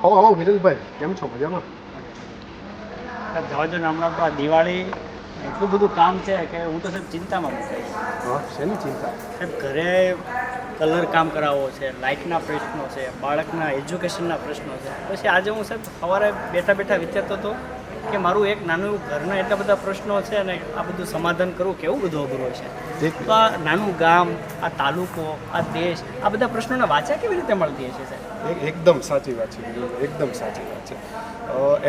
આવો આવો વિરલભાઈ, કેમ છો? મજામાં? જવા દો ને, હમણાં તો આ દિવાળી એટલું બધું કામ છે કે હું તો સાહેબ ચિંતામાં મુકાઈ. હા, શેની ચિંતા? સાહેબ ઘરે કલર કામ કરાવવો છે, લાઇટના પ્રશ્નો છે, બાળકના એજ્યુકેશનના પ્રશ્નો છે. પછી આજે હું સાહેબ સવારે બેઠા બેઠા વિચારતો હતો કે મારું એક નાનું ઘરના એટલા બધા પ્રશ્નો છે અને આ બધું સમાધાન કરવું કેવું બધું અઘરું છે. તો આ નાનું ગામ, આ તાલુકો, આ દેશ, આ બધા પ્રશ્નોના વાચા કેવી રીતે મળતી હશે સાહેબ? એકદમ સાચી વાત છે, એકદમ સાચી વાત છે.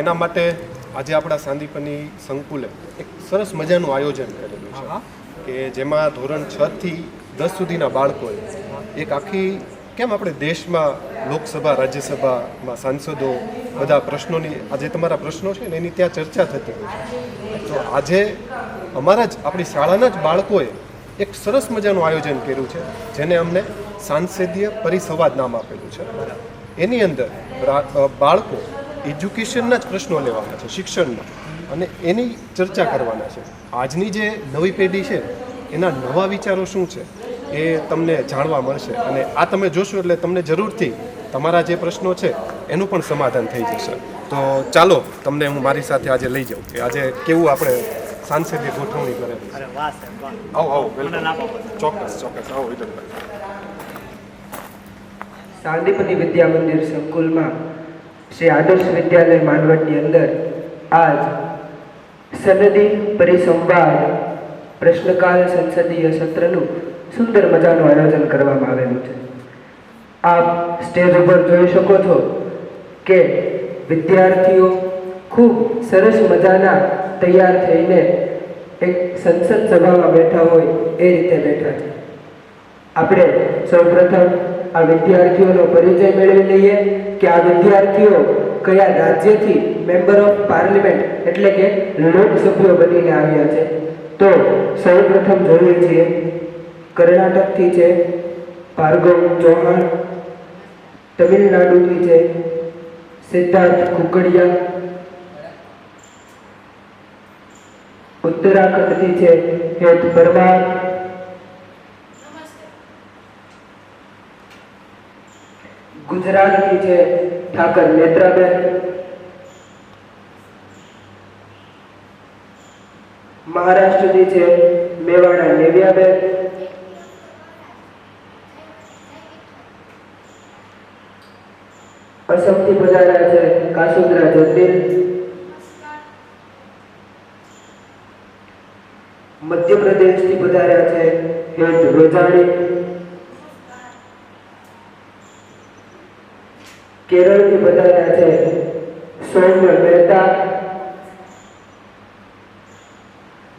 એના માટે આજે આપણા સાંદીપની સંકુલે એક સરસ મજાનું આયોજન કરેલું છે કે જેમાં ધોરણ 6 થી 10 સુધીના બાળકોએ એક આખી, કેમ આપણે દેશમાં લોકસભા રાજ્યસભામાં સાંસદો બધા પ્રશ્નોની, આજે તમારા પ્રશ્નો છે ને એની ત્યાં ચર્ચા થતી હોય છે. તો આજે અમારા જ આપણી શાળાના જ બાળકોએ એક સરસ મજાનું આયોજન કર્યું છે જેને અમને સાંસદીય પરિસંવાદ નામ આપેલું છે. એની અંદર બાળકો એજ્યુકેશનના જ પ્રશ્નો લેવાના છે, શિક્ષણના, અને એની ચર્ચા કરવાના છે. આજની જે નવી પેઢી છે એના નવા વિચારો શું છે એ તમને જાણવા મળશે, અને આ તમે જોશો એટલે તમને જરૂરથી તમારા જે પ્રશ્નો છે એનું પણ સમાધાન થઈ જશે. તો ચાલો તમને હું મારી સાથે આજે લઈ જાઉં કે આજે કેવું આપણે સાંસદીય ગોઠવણી કરેલી. અરે વાહ સાહેબ, વાહ. આવો આવો, મને ના બાબત. ચોક્કસ ચોક્કસ, આવો વિરલભાઈ. સાંદીપની વિદ્યા મંદિર સંકુલમાં શ્રી આદર્શ વિદ્યાલય માંડવડની અંદર આજ સનદી પરિસંવાદ પ્રશ્નકાલ સંસદીય સત્રનું સુંદર મજાનું આયોજન કરવામાં આવેલું છે. આપ સ્ટેજ ઉપર જોઈ શકો છો કે વિદ્યાર્થીઓ ખૂબ સરસ મજાના તૈયાર થઈને એક સંસદ સભામાં બેઠા હોય એ રીતે બેઠા છે. આપણે સૌપ્રથમ આ વિદ્યાર્થીઓનો પરિચય મેળવી લઈએ કે આ વિદ્યાર્થીઓ કયા રાજ્યથી મેમ્બર ઓફ પાર્લામેન્ટ એટલે કે લોકસભ્યો બનીને આવ્યા છે. તો સૌપ્રથમ જોઈએ છીએ કર્ણાટકથી છે ભાર્ગવ ચૌહાણ, તમિલનાડુથી છે સિદ્ધાર્થ કુકડિયા, ઉત્તરાખંડથી છે હેત પરમાર, ગુજરાતથી છે ઠાકર નેત્રાબેન, મહારાષ્ટ્રથી છે મેવાડા નેવ્યાબેન, અસમથી પધાર્યા છે કાસુદ્રા જતીન, મધ્યપ્રદેશથી પધાર્યા છે હેત રોજાણી, કેરળથી પધાર્યા છે સૌમ્ય મહેતા,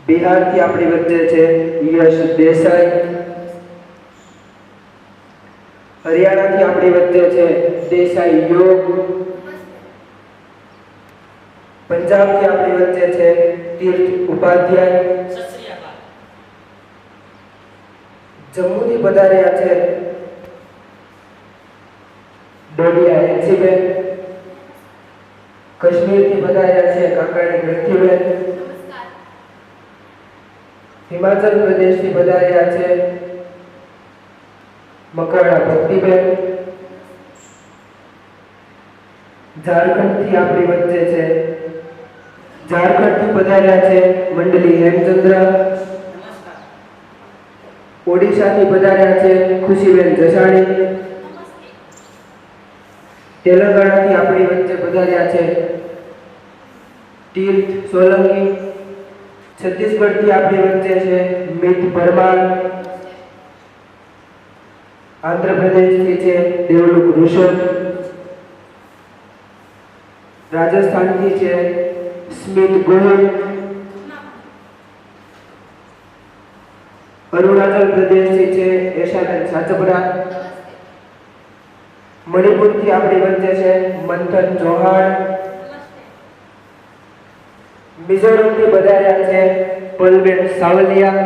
બિહારથી આપણી વચ્ચે છે યશ દેસાઈ, હરિયાણાથી આપણી વચ્ચે છે દેસાઈ યોગ, પંજાબથી આપણી વચ્ચે છે તીર્થ ઉપાધ્યાય, જમ્મુથી પધાર્યા છે ડોડિયા એનસીબેન, કાશ્મીરથી પધાર્યા છે કાકાણી ગ્રંથિબેન, હિમાચલ પ્રદેશથી પધાર્યા છે મકવાણા ભક્તિબેન, ઝારખંડથી આપણી વચ્ચે છે ઝારખંડથી પધાર્યા છે મંડલી હેમચંદ્ર, ઓડિશાથી પધાર્યા છે ખુશીબેન જસાણી, તેલંગાણાથી આપણી વચ્ચે પધાર્યા છે તીર્થ સોલંકી. છત્તીસગઢથી આપણી વચ્ચે છે મિત પરમાર. આંધ્રપ્રદેશથી છે દેવલુક ઋષભ. રાજસ્થાનથી છે સ્મિત ગોહિલ. અરુણાચલ પ્રદેશથી છે એશાબેન સાચપરા. મણિપુરથી આપણી વચ્ચે છે મંથન ચૌહાણ. મિઝોરમથી પધાર્યા છે પલબેન સાવલિયા.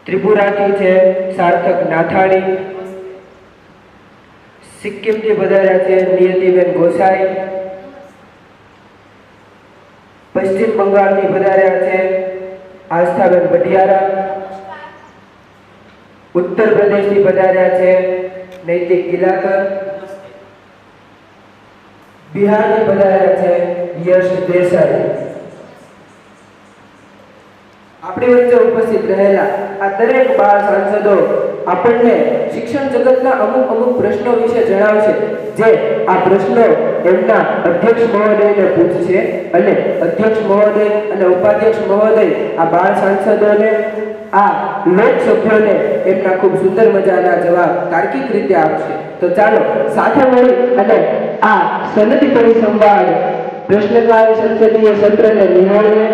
ત્રિપુરાથી છે સાર્થક નાથાણી. સિક્કિમથી પધાર્યા છે નિયતિબેન ગોસાઈ. પશ્ચિમ બંગાળથી પધાર્યા છે આસ્થાબેન ભટિયારા. ઉત્તર પ્રદેશથી પધાર્યા છે નૈતિક ગિલાકર. બિહારથી પધાર્યા છે યશ દેસાઈ. આપણી વચ્ચે ઉપસ્થિત રહેલા આ દરેક બાળ સાંસદો આપણને શિક્ષણ જગતના અમુક પ્રશ્નો વિશે જણાવશે, જે આ પ્રશ્નો એમના અધ્યક્ષ મહોદયને પૂછશે અને અધ્યક્ષ મહોદય અને ઉપાધ્યક્ષ મહોદય આ બાળ સાંસદોને, આ લોકસભ્યોને એમના ખૂબ સુંદર મજાના જવાબ તાર્કિક રીતે આપશે. તો ચાલો સાથે મળી અને આ સનદી પરિસંવાદ પ્રશ્નકાલ સંસદીય સત્રને નિહાળીએ.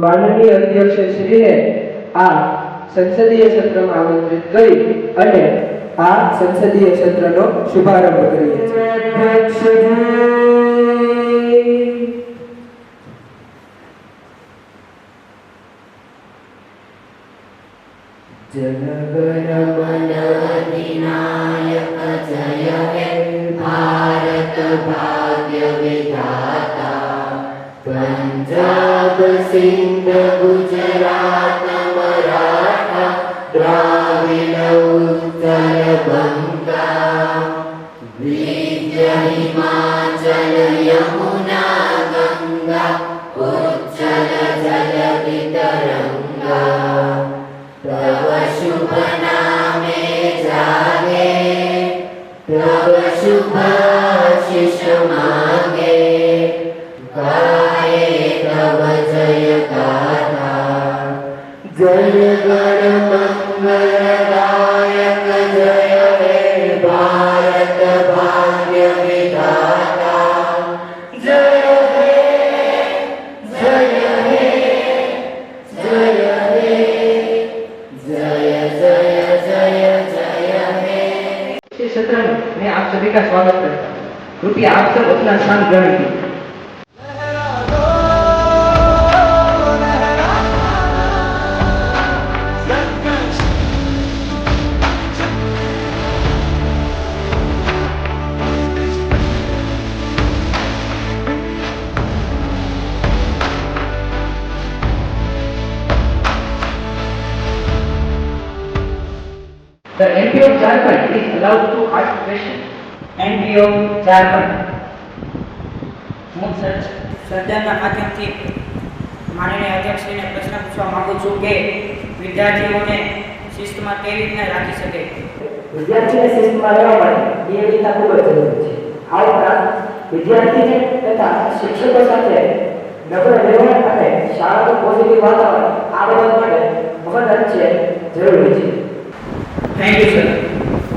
માનનીય અધ્યક્ષ શ્રીને આ સંસદીય સત્રમાં આમંત્રિત કરી અને આ સંસદીય સત્રનો શુભારંભ કરીએ છીએ. જનગણ મન અધિનાયક જય હે ભારત ભાગ્ય વિધાતા. પંજાબ સિંધ ગુજરાત મરાઠા દ્રાવિડ ઉત્તર બંગા. વિંધ્ય હિમાચલ યમુના ગંગા ઉચ્ચલ જલ વિતરંગા. તવ શુભ નામે જાગે તવ શુભ આશીષ માગે. ગાયે તવ જય ગાથા. જય ગણ મંગલદાયક જય હે ભારત ભાગ્ય વિધાતા. જય હે જય હે જય હે जय जय जय जय है. इस सत्र में आप सभी का स्वागत करता हूँ. कृपया आप सब अपना स्थान ग्रहण कीजिए. The MP of Jharkhand is allowed to ask questions. MP of Jharkhand. હું સદનના માધ્યમથી માનનીય અધ્યક્ષશ્રીને પ્રશ્ન પૂછવા માંગુ છું કે વિદ્યાર્થીઓને શિસ્તમાં કેવી રીતના રાખી શકે. વિદ્યાર્થીને શિસ્તમાં રહેવા માટે બે રીતના ખૂબ જ જરૂરી છે. આ ઉપરાંત વિદ્યાર્થીને તથા શિક્ષકો સાથે નમ્ર વ્યવહાર અને શાળાનું પોઝિટિવ વાતાવરણ આ બાબત માટે મહદઅંશે જરૂરી છે. Thank you sir.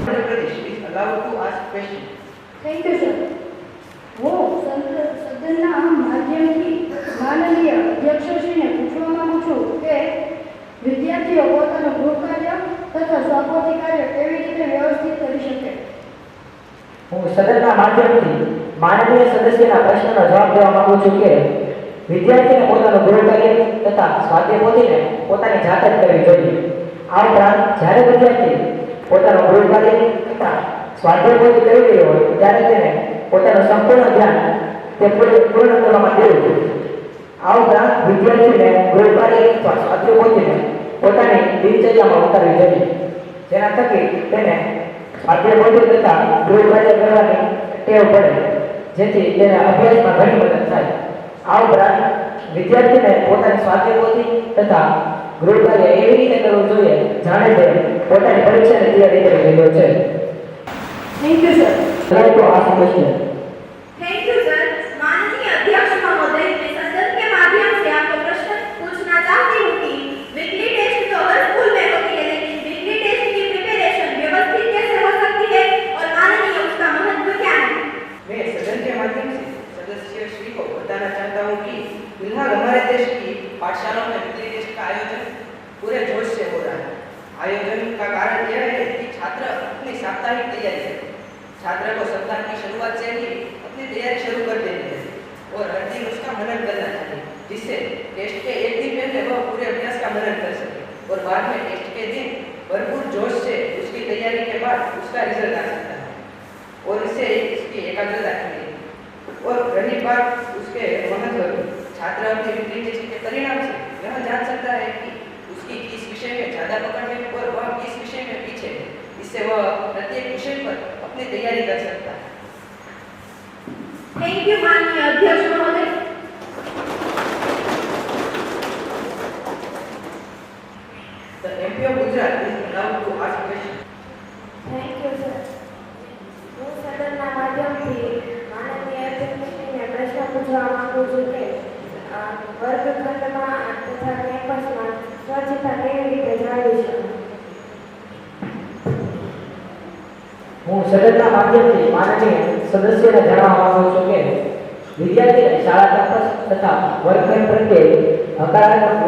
Pradesh is allowed to ask question. Thank you sir. હું સદનના માધ્યમથી માનનીય અધ્યક્ષશ્રીને પૂછવા માંગુ છું કે વિદ્યાર્થીઓ પોતાનું ગૃહ કાર્ય તથા સ્વાપોથી કાર્ય કેવી રીતે વ્યવસ્થિત કરી શકે. હું સદનના માધ્યમથી માનનીય સદસ્યના પ્રશ્નનો જવાબ દેવા માંગુ છું કે વિદ્યાર્થીને પોતાનું ગૃહ કાર્ય તથા સ્વાધ્યાય પોથીને પોતાની જાતે જ કરવી જોઈએ. આ ઉપરાંત જ્યારે વિદ્યાર્થી પોતાનું ગૃહ કાર્ય તથા સ્વાધ્યાય પોથી કરી રહ્યો હોય ત્યારે તેને પોતાનું સંપૂર્ણ ધ્યાન તે પૂર્ણ કરવામાં દેવું જોઈએ. આ ઉપરાંત વિદ્યાર્થીને ગૃહ કાર્ય અથવા સ્વાધ્યાય પોથીને પોતાની દિનચર્યામાં ઉતારવી જોઈએ, જેના થકી તેને સ્વાધ્યાય પોથી તથા ગૃહ કાર્ય કરવાની ટેવ પડે, જેથી તેને અભ્યાસમાં ઘણી મદદ થાય. આ ઉપરાંત વિદ્યાર્થીને પોતાની સ્વાધ્યાય પોથી તથા ગૃહ કાર્ય એવી રીતે કરવું જોઈએ જાણે તે પોતાની પરીક્ષાની તૈયારી કરી રહ્યો છે. Thank you sir. Like to ask a question. Thank you sir. माननीय अध्यक्ष महोदय, मैं सदन के माध्यम से आपको प्रश्न पूछना चाहती हूँ कि वीकली टेस्ट तो हर स्कूल में होती है, लेकिन वीकली टेस्ट की प्रिपरेशन व्यवस्थित कैसे हो सकती है और माननीय उसका महत्व क्या है? मैं सदन के माध्यम से सदस्य श्री को बताना चाहता हूँ कि फिलहाल हमारे देश की पाठशालाओं में वीकली टेस्ट का आयोजन पूरे जोश से हो रहा है. आयोजन का कारण यह है कि छात्र अपनी साप्ताहिक तैयारी करें. छात्र को सप्ताह की शुरुआत से ही अपनी तैयारी शुरू कर देनी है और हर दिन उसका मनन करना चाहिए, जिससे टेस्ट के एक दिन पहले वह पूरे अभ्यास का मनन कर सके और बाद में टेस्ट के दिन भरपूर जोश से उसकी तैयारी के बाद उसका रिजल्ट आ सकता है और इससे उसकी एकाग्रता खिलेगी. और रही बात उसके महत्व की, छात्र अपने वीकली टेस्ट के परिणाम से यह जान सकता है कि उसकी किस विषय में ज़्यादा पकड़ है और वह किस विषय में पीछे है. इससे वह प्रत्येक विषय पर अपनी तैयारी कर सकता है. थैंक यू माननीय अध्यक्ष महोदय. The MP of Gujarat is allowed to ask question. Thank you sir. હું સદનના માધ્યમથી માનનીય અધ્યક્ષશ્રીને પ્રશ્ન પૂછવા માંગુ છું કે વર્ગખંડમાં તથા કેમ્પસમાં સ્વચ્છતા કેવી રીતે જાળવી શકાય. હું સદનના માધ્યમથી માનનીય સદસ્યને જણાવવા માંગુ છું કે વિદ્યાર્થીને શાળા કેમ્પસ તથા વર્ગખંડ પ્રત્યે હકારાત્મક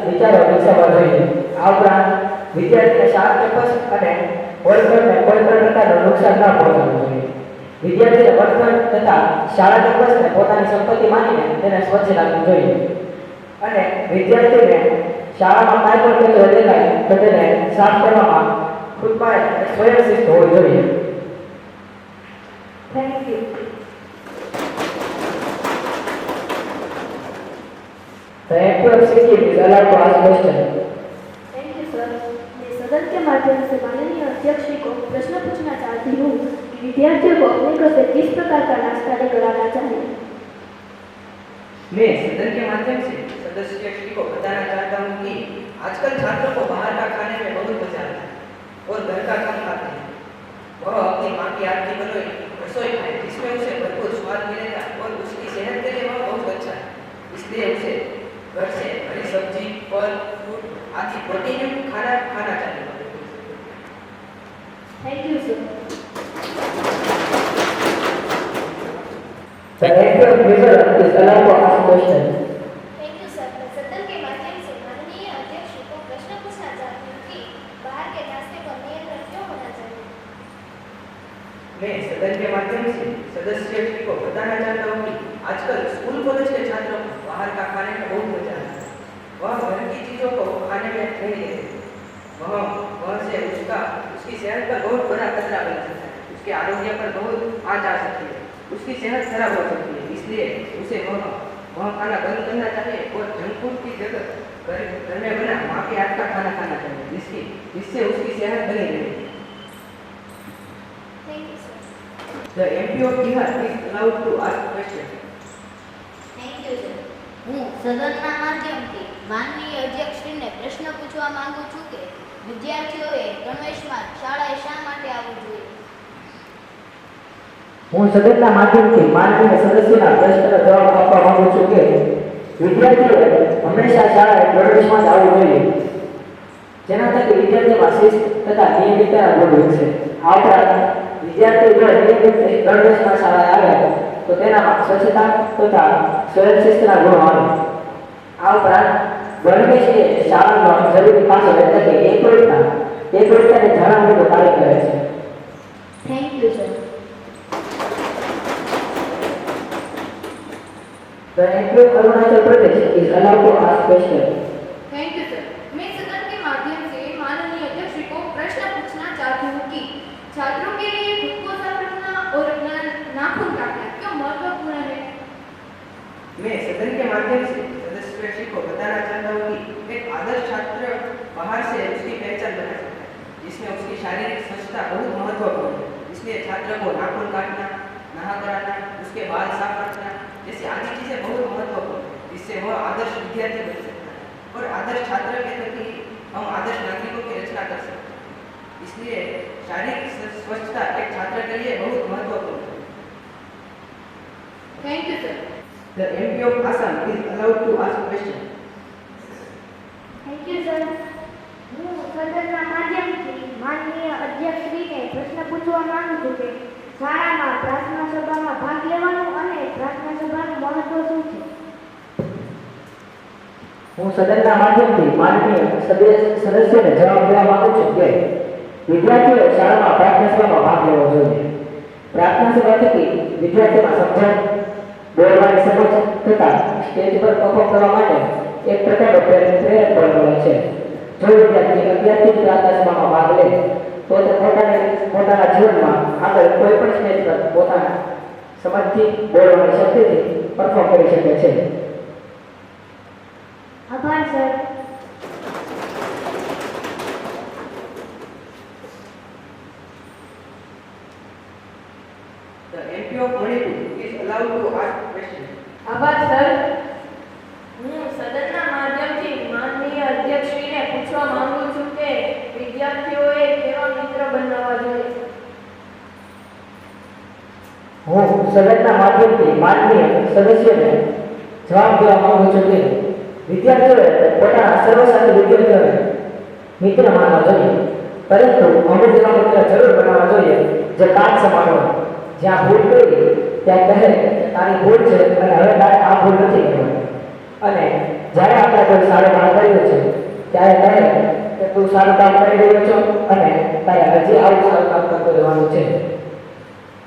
વિચારો વિકસાવવા જોઈએ. આ ઉપરાંત વિદ્યાર્થીને શાળા કેમ્પસ અને વર્ગખંડને કોઈ પણ પ્રકારનું નુકસાન ન પહોંચાડવું જોઈએ. વિદ્યાર્થીને વર્ગખંડ તથા શાળા કેમ્પસને પોતાની સંપત્તિ માનીને તેને સ્વચ્છ રાખવું જોઈએ અને વિદ્યાર્થીને શાળામાં કાંઈ પણ કચરો દેખાય તો તેને સાફ કરવામાં ખુદમાં સ્વયંશિસ્ત હોવી જોઈએ. Thank you. The MP of Sikkim is allowed to ask question. Thank you sir. मैं सदन के माध्यम से माननीय अध्यक्ष जी को प्रश्न पूछना चाहती हूँ कि विद्यार्थियों को अपने घर से किस प्रकार का नाश्ता लेकर आना चाहिए. मैं सदन के माध्यम से सदस्य श्री को बताना चाहता हूँ कि आजकल छात्रों को बाहर का खाने में बहुत मजा आता है और घर का कम खाते हैं. वह अपनी माँ की हाथ की बनाई रसोई खाए जिसमें उसे भरपूर स्वाद मिलेगा और उसकी सेहत के लिए वह बहुत अच्छा है. इसलिए उसे घर से हरी सब्जी, फल, फ्रूट आदि प्रोटीन खाना खाना चाहिए. Thank you sir. The MP of Mizoram is allowed to ask question. Thank you sir. मैं सदन के माध्यम से माननीय अध्यक्ष को प्रश्न पूछना चाहती हूँ कि बाहर के नाश्ते पर नियंत्रण क्यों होना चाहिए. मैं सदन के माध्यम से सदस्य श्री को बताना चाहता हूँ कि आजकल स्कूल कॉलेज के छात्रों को बाहर का खाने में बहुत मजा आता है. वह घर की चीज़ों को खाने में नहीं लेते. वह से उसकी सेहत पर बहुत बड़ा खतरा बन सकता है. उसके आरोग्य पर बहुत आँच आ सकती है. उसकी सेहत खराब हो सकती है. इसलिए उसे वह खाना बंद करना चाहिए और जंक फूड की जगह घर में बना माँ के हाथ का खाना खाना चाहिए, जिससे उसकी सेहत बनी रहे. Thank you sir. The MP of Bihar is allowed to ask question. Thank you sir. હું સદનના માધ્યમથી માનનીય અધ્યક્ષશ્રીને પ્રશ્ન પૂછવા માંગુ છું કે વિદ્યાર્થીઓએ ગણવેશમાં શાળાએ શા માટે આવવું જોઈએ. હું સદનના માધ્યમથી માનનીય સદસ્યના પ્રશ્નનો જવાબ આપવા માંગુ છું કે વિદ્યાર્થીઓએ હંમેશા શાળાએ પ્રવેશમાં જ આવવું જોઈએ, જેના થકી વિદ્યાર્થીઓમાં શિસ્ત તથા નિયમિતતાના ગુણ વિકસે. આ ઉપરાંત વિદ્યાર્થીઓ જો નિયમિત પ્રવેશમાં શાળાએ આવે તો તેનામાં સ્વચ્છતા તથા સ્વયંશિસ્તના ગુણો આવે. આ ઉપરાંત ગણવેશએ શાળાનો જરૂરી પાસો એટલે કે એકરૂપતાને જાળવણીનું કાર્ય કરે છે. Thank you sir. The MP of Arunachal Pradesh is allowed to ask question. Thank you sir. मैं सदन के माध्यम से माननीय अध्यक्ष जी को प्रश्न पूछना चाहती हूँ कि छात्रों के लिए खुद को साफ रखना और अपना नाखून काटना क्यों महत्वपूर्ण है? मैं सदन के माध्यम से सदस्य श्री को बताना चाहता हूँ कि एक आदर्श छात्र बाहर से उसकी पहचान बना सकता है, जिसमें उसकी शारीरिक स्वच्छता बहुत महत्वपूर्ण है. इसलिए छात्र को नाखून काटना, नहा कराना, उसके बाल साफ रखना जैसी आदि चीजें बहुत महत्वपूर्ण है. इससे वह आदर्श विद्यार्थी बन सकता है और आदर्श छात्र के प्रति हम आदर्श नागरिकों की रचना कर सकते हैं. इसलिए शारीरिक स्वच्छता एक छात्र के लिए बहुत महत्वपूर्ण है. Thank you sir. The MP of Assam is allowed to ask question. Thank you sir. હું સદનના માધ્યમથી માનનીય અધ્યક્ષશ્રીને પ્રશ્ન પૂછવા માંગુ છું કે શાળામાં પ્રાર્થના સભામાં ભાગ લેવાનું અને પ્રાર્થના સભાનું મહત્વ શું છે? હું સદનના માધ્યમથી માનનીય સદસ્યને જવાબ દેવા માંગુ છું કે વિદ્યાર્થીઓએ શાળામાં પ્રાર્થના સભામાં ભાગ લેવો જોઈએ. પ્રાર્થના સભા થકી વિદ્યાર્થીઓમાં સમજણ, બોલવાની સમજ તથા સ્ટેજ પર પરફોર્મ કરવા માટે એક પ્રકારનો પ્રેરક બનવાનો છે. જો વિદ્યાર્થી અત્યારથી જ પ્રાર્થના સભામાં ભાગ લે તો તે પોતાના જીવનમાં આગળ કોઈ પણ સ્ટેજ પર પોતાના સમજથી, બોલવાની શક્તિથી પરફોર્મ કરી શકે છે. આભાર sir. The MP of Manipur is allowed to ask question. આભાર સર. હું સદનના માધ્યમથી માનનીય અધ્યક્ષશ્રીને પૂછવા માંગુ છું કે વિદ્યાર્થીઓએ કેવા મિત્ર બનાવવા જોઈએ? હું સદનના માધ્યમથી માનનીય સદસ્યને જવાબ દેવા માંગુ છું કે વિદ્યાર્થીઓએ પોતાના સર્વસાથી વિદ્યાર્થીઓને મિત્ર માનવા જોઈએ, પરંતુ અમુક એવા મિત્ર જરૂર બનાવવા જોઈએ જે કાચ સમાન હોય. જ્યાં ભૂલ કરી ત્યાં કહે તારી ભૂલ છે અને હવે તારે આ ભૂલ નથી કરવાની. અને જ્યારે આપણે કોઈ સારું કામ કર્યું છે ત્યારે કહે કે તું સારું કામ કરી રહ્યો છો અને તારે હજી આવું સારું કામ કરતું રહેવાનું છે.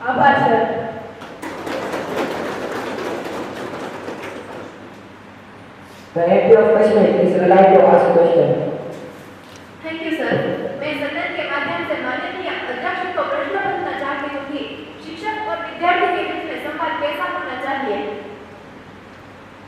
આભાર sir. The MP of Kashmir is allowed to ask question. Thank you sir. मैं सदन के माध्यम से माननीय अध्यक्ष को प्रश्न पूछना चाहती हूँ कि शिक्षक और विद्यार्थी के बीच में संवाद कैसा होना चाहिए?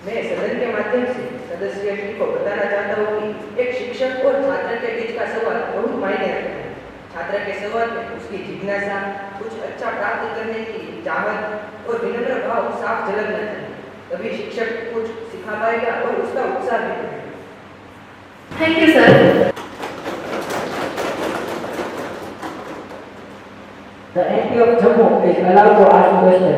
मैं सदन के माध्यम से सदस्य श्री को बताना चाहता हूँ कि एक शिक्षक और छात्र के बीच का संवाद बहुत मायने रखता है. छात्र के संवाद में उसकी जिज्ञासा, कुछ अच्छा प्राप्त करने की चाहत और विनम्र भाव साफ झलकना चाहिए. तभी शिक्षक कुछ सिखा पाएगा और उसका उत्साह भी बढ़ेगा. Thank you sir. The MP of Jammu is allowed to ask question.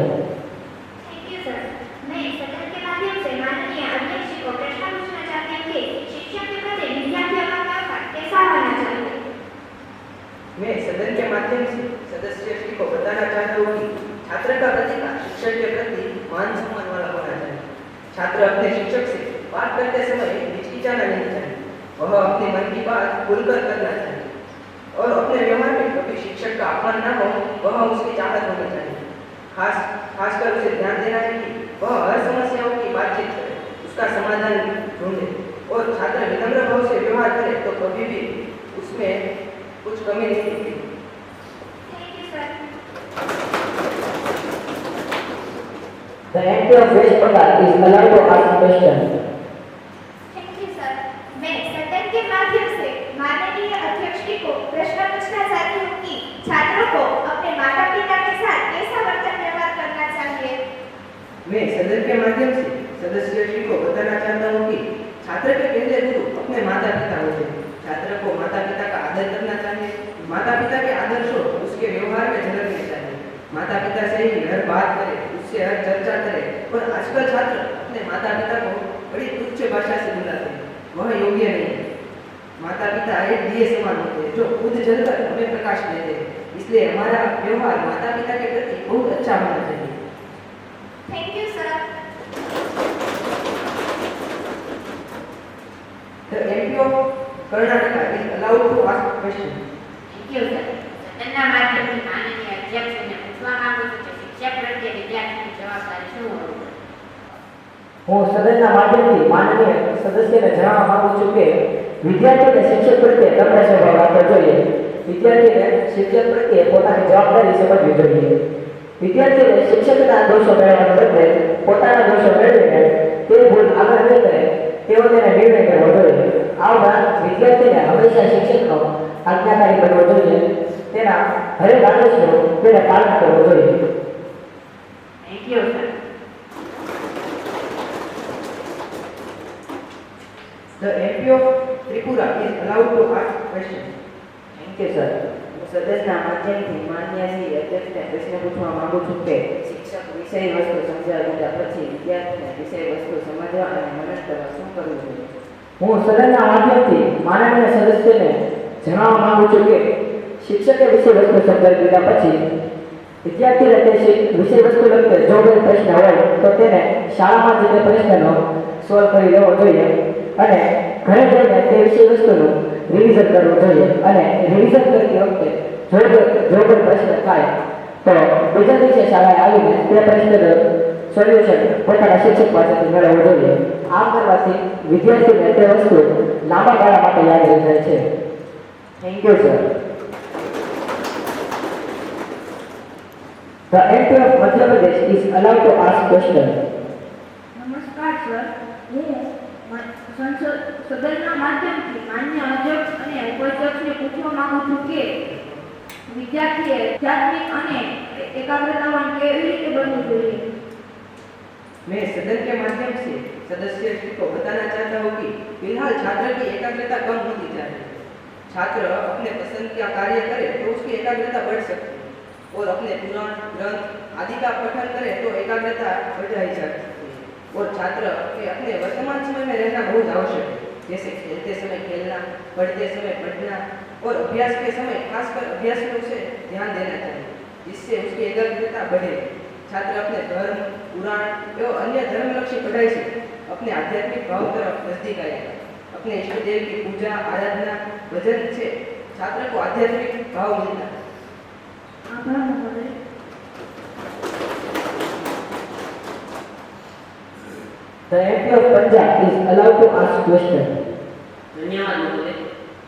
Thank you sir. मैं सदन के माध्यम से माननीय अध्यक्ष जी को प्रश्न पूछना चाहती हूँ कि शिक्षक के प्रति विद्यार्थियों का व्यवहार कैसा होना चाहिए? मैं सदन के माध्यम से सदस्य श्री को बताना चाहता हूँ कि छात्र का प्रतिभा शिक्षक के प्रति मान सम्मान वाला होना चाहिए. छात्र अपने शिक्षक से बात करते समय हिचकिचाना नहीं चाहिए. वह अपने मन की बात खुलकर करना चाहिए और अपने व्यवहार में कभी शिक्षक का अपमान न हो, वह उसकी चाहत होनी चाहिए. खासकर उसे ध्यान देना है कि वह हर समस्याओं की बातचीत करे, उसका समाधान ढूंढे और छात्र विनम्र भाव से व्यवहार करे तो कभी भी उसमें कुछ कमी नहीं होती. Thank you sir. The MP of West Bengal is allowed to ask question. Thank you sir. मैं सदन के माध्यम से माननीय अध्यक्ष जी को प्रश्न पूछना चाहती हूँ कि छात्रों को अपने माता पिता के साथ कैसा वर्तन व्यवहार करना चाहिए? मैं सदन के माध्यम से सदस्य श्री को बताना चाहता हूँ कि छात्र के पहले गुरु अपने माता पिता होते हैं. छात्र को माता पिता का आदर करना चाहिए. माता पिता के आदर्शों उसके व्यवहार में झलकने चाहिए. माता पिता से ही हर बात करे, उससे हर चर्चा करे। पर आजकल छात्र अपने माता पिता को बड़ी तुच्छ भाषा से बुलाते हैं, वह योग्य नहीं है। माता पिता एक दिए समान होते हैं जो खुद जलकर हमें प्रकाश देते हैं। इसलिए हमारा व्यवहार माता पिता के प्रति बहुत अच्छा होना चाहिए। Thank you sir. The MP of Karnataka is allowed to ask question. Thank you sir. સદનના માધ્યમથી માનનીય અધ્યક્ષને પૂછવા માંગુ છું કે શિક્ષક પ્રત્યે વિદ્યાર્થીની જવાબદારી શું હોવી જોઈએ? હું સદનના માધ્યમથી માનનીય સદસ્યને જણાવવા માંગુ છું કે વિદ્યાર્થીને શિક્ષક પ્રત્યે નમ્ર સ્વભાવ રાખવો જોઈએ. વિદ્યાર્થીને શિક્ષક પ્રત્યે પોતાની જવાબદારી સમજવી જોઈએ. વિદ્યાર્થીને શિક્ષકના દોષો મેળવવાને બદલે પોતાના દોષો મેળવીને તે ભૂલ આગળ નહીં કરે તેવો તેને નિર્ણય કરવો જોઈએ. આ ઉપરાંત વિદ્યાર્થીને હંમેશા શિક્ષકનો આજ્ઞાકારી બનવો જોઈએ. તેના હરેક આદેશનું તેને પાલન કરવું જોઈએ. Thank you sir. The MP of Tripura is allowed to ask question. Thank you sir. હું સદસ્યના માધ્યમથી માન્ય શ્રી અધ્યક્ષને પ્રશ્ન પૂછવા માંગુ છું કે શિક્ષક વિષય વસ્તુ સમજાવી દીધા પછી વિદ્યાર્થીને વિષય વસ્તુ સમજવા અને મનન કરવા શું કરવું જોઈએ? હું સદનના માધ્યમથી માનનીય સદસ્યને જણાવવા માંગુ છું કે શિક્ષકે વિષય વસ્તુ સમજાવી દીધા પછી વિદ્યાર્થીને તે વિષય વસ્તુ લગતે જો કોઈ પ્રશ્ન હોય તો તેને શાળામાં જઈને પ્રશ્નનો સોલ્વ કરી લેવો જોઈએ અને ઘરે જઈને તે વિષય વસ્તુનું રિવિઝન કરવું જોઈએ અને રિવિઝન કરતી વખતે જો કોઈ પ્રશ્ન થાય તો બીજા દિવસે શાળાએ આવીને તે પ્રશ્નનું સોલ્યુશન પોતાના શિક્ષક પાસેથી મેળવવું જોઈએ. આમ કરવાથી વિદ્યાર્થીને તે વસ્તુ લાંબા ગાળા માટે યાદ રહી જાય છે. Thank you sir. The MP of Madhya Pradesh is allowed to ask question. નમસ્કાર સર. હું સદનના માધ્યમથી માન્ય અધ્યક્ષ અને ઉપાધ્યક્ષને પૂછવા માંગુ છું કે વિદ્યાર્થીએ આધ્યાત્મિક અને એકાગ્રતાવાન કેવી રીતે બનવું જોઈએ? मैं सदन के माध्यम से सदस्य को बताना चाहता हूँ कि फिलहाल छात्र की एकाग्रता कम होती जा रही है। छात्र अपने पसंद का कार्य करे तो उसकी एकाग्रता बढ़ सकती है और अपने पुराण ग्रंथ आदि का पठन करे तो एकाग्रता बढ़ाई जा सकती है। और छात्र के अपने वर्तमान समय में रहना बहुत आवश्यक है, जैसे खेलते समय खेलना, पढ़ते समय पढ़ना और अभ्यास के समय खासकर अभ्यास में उसे ध्यान देना चाहिए, जिससे उसकी एकाग्रता बढ़े। छात्र अपने धर्म, पुराण एवं अन्य धर्मलक्षी पढ़ाई से अपने आध्यात्मिक भाव तरफ नजदीक आएगा। अपने इष्ट देव की पूजा, आराधना, भजन से छात्र को आध्यात्मिक भाव मिलता है। આભાર મહોદય. The MP of Punjab is allowed to ask question. धन्यवाद महोदय.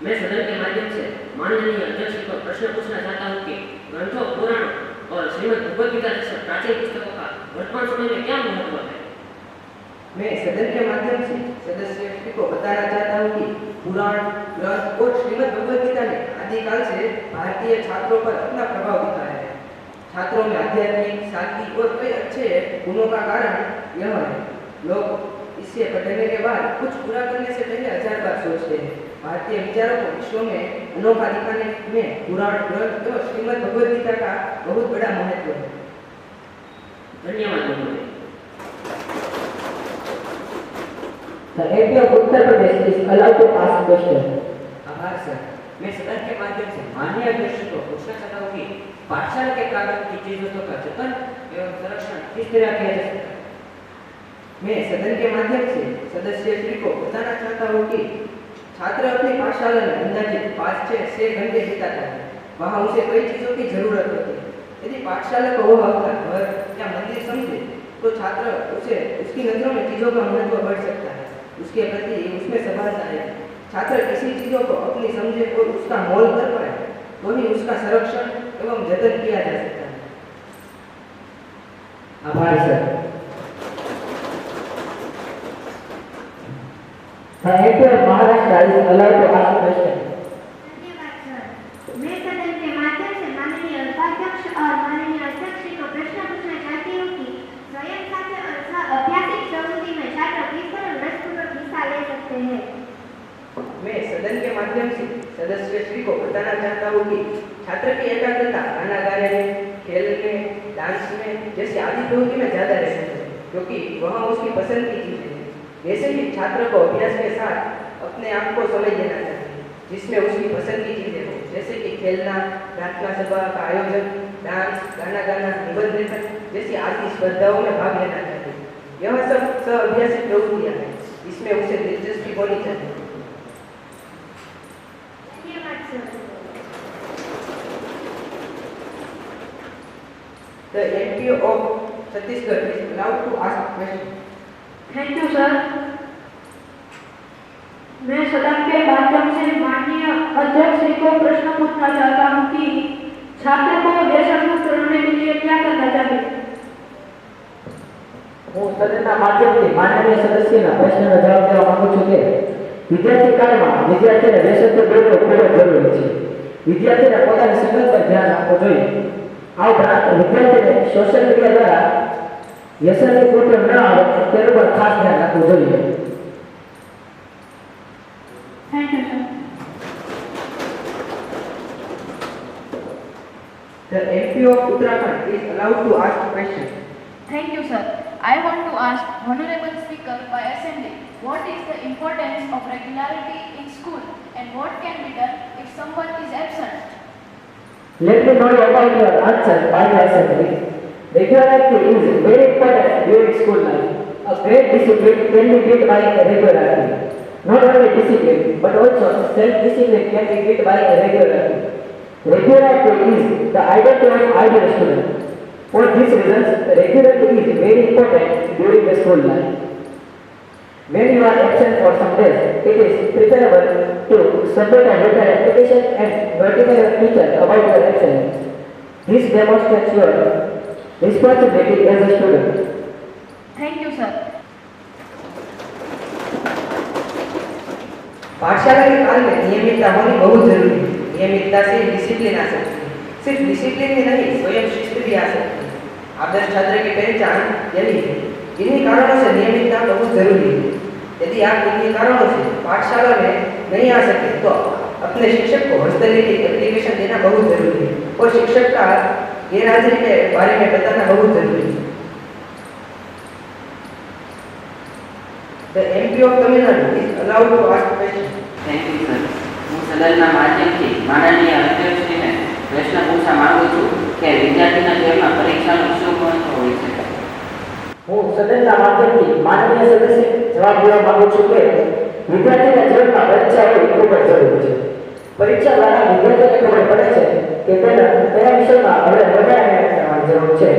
मैं सदन के माध्यम से माननीय अध्यक्ष को प्रश्न पूछना चाहता हूँ कि ग्रंथों, पुराणों और श्रीमद् भगवद गीता जैसे प्राचीन पुस्तकों का वर्तमान समय में क्या महत्व है? मैं सदन के माध्यम से सदस्य को बताना चाहता हूँ कि पुराण, ग्रंथ और श्रीमद् भगवद गीता ने आदिकाल से भारतीय छात्रों पर अपना प्रभाव दिखाया है। छात्रों में आध्यात्मिक शांति और कई अच्छे गुणों का कारण यह है। लोग इसे पढ़ने के बाद कुछ पूरा करने से पहले 1000 बार सोचते हैं। भारतीय विचारों को विश्व में अनोखा दिखाने में पुराण, ग्रंथ और श्रीमद् भगवद गीता का बहुत बड़ा महत्व है। धन्यवाद महोदय. The MP of Uttar Pradesh is allowed to ask question. आभार सर. मैं सदन के माध्यम से माननीय अध्यक्ष को पूछना चाहता हूँ कि पाठशाला के प्रांगण की चीज वस्तुओं का जतन एवं संरक्षण किस तरह किया जा सकता है? मैं सदन के माध्यम से सदस्य को बताना चाहता हूँ कि छात्र अपनी पाठशाला में अंदाजित 5 से 6 घंटे बिताता है। वहाँ उसे कई चीज़ों की जरूरत होती है। यदि पाठशाला को वह अपना घर या मंदिर समझे तो छात्र उसे उसकी नजरों में चीज़ों का महत्व बढ़ सकता है, उसके प्रति उसमें सभानता है। छात्र किसी चीज़ों को अपनी समझे और उसका मोल कर पाए तो ही उसका संरक्षण एवं जतन किया जा सकता है। आभार sir. The MP of Maharashtra is allowed to ask question. धन्यवाद सर. मैं सदन के माध्यम से माननीय उपाध्यक्ष और माननीय अध्यक्ष को प्रश्न पूछना चाहती हूँ कि स्वयं साथ अभ्यासिक प्रवृत्ति में छात्र किस तरह रसपूर्वक हिस्सा ले सकते हैं? मैं सदन के माध्यम से सदस्य को बताना चाहता हूँ कि छात्र की एकाग्रता गाना गाने में, खेल में, डांस में जैसी आदि प्रवृत्ति में ज़्यादा रहता है, क्योंकि वह उसकी पसंद की चीज़ है। वैसे ही छात्र को अभ्यास के साथ अपने आप को समय देना चाहिए, जिसमें उसकी पसंद की चीज़ें हो, जैसे कि खेलना, प्रार्थना सभा का आयोजन, डांस, गाना गाना, निबंध लेखन जैसी आदि स्पर्धाओं में भाग लेना चाहिए। यह सब सह-अभ्यासी प्रवृत्तियाँ हैं, इसमें उसे दिलचस्पी होनी चाहिए। धन्यवाद sir. The MP of Chhattisgarh is allowed to ask questions. Thank you sir. मैं सदन के माध्यम से माननीय अध्यक्ष जी को प्रश्न पूछना चाहता हूँ कि छात्र को व्यसन मुक्त रहने के लिए क्या करना चाहिए? હું સદનના માધ્યમથી માનનીય સદસ્યના પ્રશ્નનો જવાબ દેવા માંગુ છું કે વિદ્યાર્થી કાળમાં વિદ્યાર્થીને વ્યસનથી દૂર રહેવું ખૂબ જ જરૂરી છે. વિદ્યાર્થીને પોતાની સંગત પર ધ્યાન આપવું જોઈએ. આ ઉપરાંત વિદ્યાર્થીને સોશિયલ મીડિયા દ્વારા વ્યસનની કુટેવ ન આવે તેનું પણ ખાસ ધ્યાન રાખવું જોઈએ. Thank you sir. The MP of Uttarakhand is allowed to ask questions. Thank you, sir. I want to ask Honorable Speaker by Assembly, what is the importance of regularity in school and what can be done if someone is absent? Let me know about your answer by the assembly. Regularity is very important during school life. A great discipline can be built by regularity. Not only discipline, but also self-discipline can be built by regularity. Regularity is the identity of ideal student. For these reasons, regularity is very important during the school life. When you are absent for some days, it is preferable to submit a written application and notify your teacher about your absence. This demonstrates your responsibility as a student. Thank you, sir. पाठशाला के काल में नियमितता होनी बहुत जरूरी है। नियमितता से डिसिप्लिन आ सकती है। सिर्फ डिसिप्लिन ही नहीं, स्वयं शिस्त भी आ सकती है। आदर्श छात्र की पहचान यही है। इन्हीं कारणों से नियमितता बहुत जरूरी है। यदि आप इन्हीं कारणों से पाठशाला में नहीं आ सके तो अपने शिक्षक को हस्तलिखित एप्लीकेशन देना बहुत जरूरी है और शिक्षक का गैरहाजिरी के बारे में बताना बहुत जरूरी है। The MP of Tamil Nadu is allowed to ask questions. Thank you sir. હું સદનના માધ્યમથી માનનીય અધ્યક્ષજીને પ્રશ્ન પૂછવા માંગુ છું કે વિદ્યાર્થીના જીવનમાં પરીક્ષાનું શું મહત્વ હોય છે? હું સદનના માધ્યમથી માનનીય સદસ્ય જવાબ દેવા માંગુ છું કે વિદ્યાર્થીના જીવનમાં પરીક્ષા હોવી ખૂબ જ જરૂરી છે. પરીક્ષા દ્વારા વિદ્યાર્થીને ખબર પડે છે કે તેના વિષયમાં હવે વધારે મહેનત કરવાની જરૂર છે.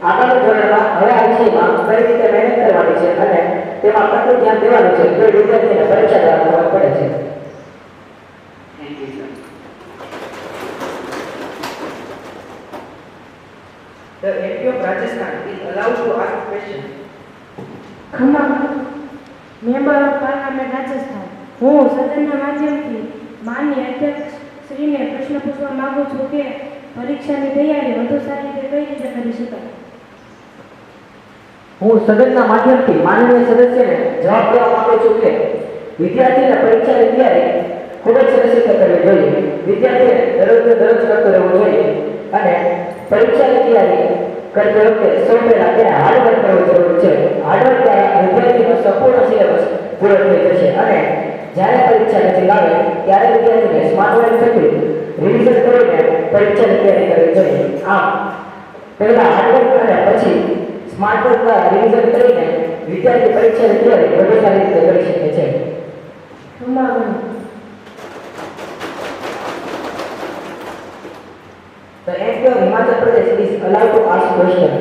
આગામી ધોરણમાં હવે આ વિષયમાં કઈ રીતે મહેનત કરવાની છે અને તેમાં કેટલું ધ્યાન દેવાનું છે તે વિદ્યાર્થીને પરીક્ષા દ્વારા ખબર પડે છે. Thank you sir. The MP of Rajasthan is allowed to ask questions. ખમ્મા મેમ્બર ઓફ પાર્લામેન્ટ રાજસ્થાન। હું સદનના માધ્યમથી માનનીય અધ્યક્ષ શ્રીને પ્રશ્ન પૂછવા માંગુ છું કે પરીક્ષાની તૈયારી વધુ સારી રીતે કઈ રીતે કરી શકાય? હું સદનના માધ્યમથી માનનીય સદસ્યને જવાબ દેવા માંગુ છું કે વિદ્યાર્થીને પરીક્ષાની તૈયારી ખૂબ જ સરસ રીતે કરવી જોઈએ. વિદ્યાર્થીએ દરરોજ કરતું રહેવું જોઈએ અને પરીક્ષાની તૈયારી કરતી વખતે સૌ પહેલા તેને હાર્ડવર્ક કરવું જરૂરી છે. હાર્ડવર્ક દ્વારા વિદ્યાર્થીનો સંપૂર્ણ સિલેબસ પૂરો થઈ જશે અને જ્યારે પરીક્ષા નજીક આવે ત્યારે વિદ્યાર્થીને સ્માર્ટ વર્ક થકી રિવિઝન કરીને પરીક્ષાની તૈયારી કરવી જોઈએ. આમ પહેલા હાર્ડવર્ક અને પછી સ્માર્ટ વર્ક દ્વારા રિવિઝન કરીને વિદ્યાર્થી પરીક્ષાની તૈયારી વધુ સારી રીતે કરી શકે છે. ખમ્મા The MP of Himachal Pradesh is allowed to ask questions.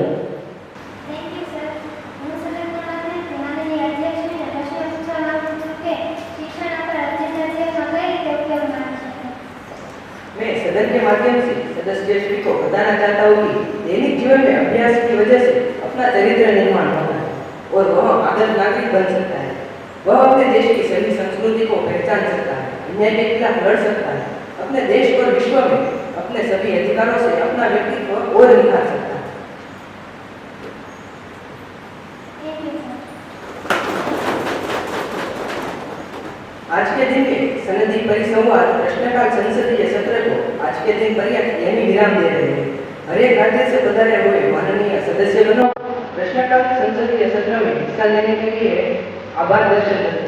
Thank you, sir. હું સદનના માધ્યમથી માનનીય અધ્યક્ષને પ્રશ્ન પૂછવા માંગુ છું કે શિક્ષણ આપણા રાજ્યના જીવનમાં કઈ રીતે ઉપયોગમાં આવી શકે? मैं सदन के माध्यम से सदस्य श्री को बताना चाहता हूँ कि दैनिक जीवन में अभ्यास की वजह से अपना चरित्र निर्माण होता है और वह आदर्श नागरिक बन सकता है। वह अपने देश की सभी संस्कृति को पहचान सकता है, अन्याय के खिलाफ लड़ सकता है, अपने देश और विश्व में अपने सभी अधिकारों से अपना व्यक्तित्व और निखार सकता है। Thank you, sir. आज के दिन के सनदी परिसंवाद प्रश्नकाल संसदीय सत्र को आज के दिन पर्यंत यही विराम दे रहे हैं। हर एक राज्य से पधारे हुए माननीय सदस्यगणों प्रश्नकाल संसदीय सत्र में हिस्सा लेने के लिए आभार दर्शन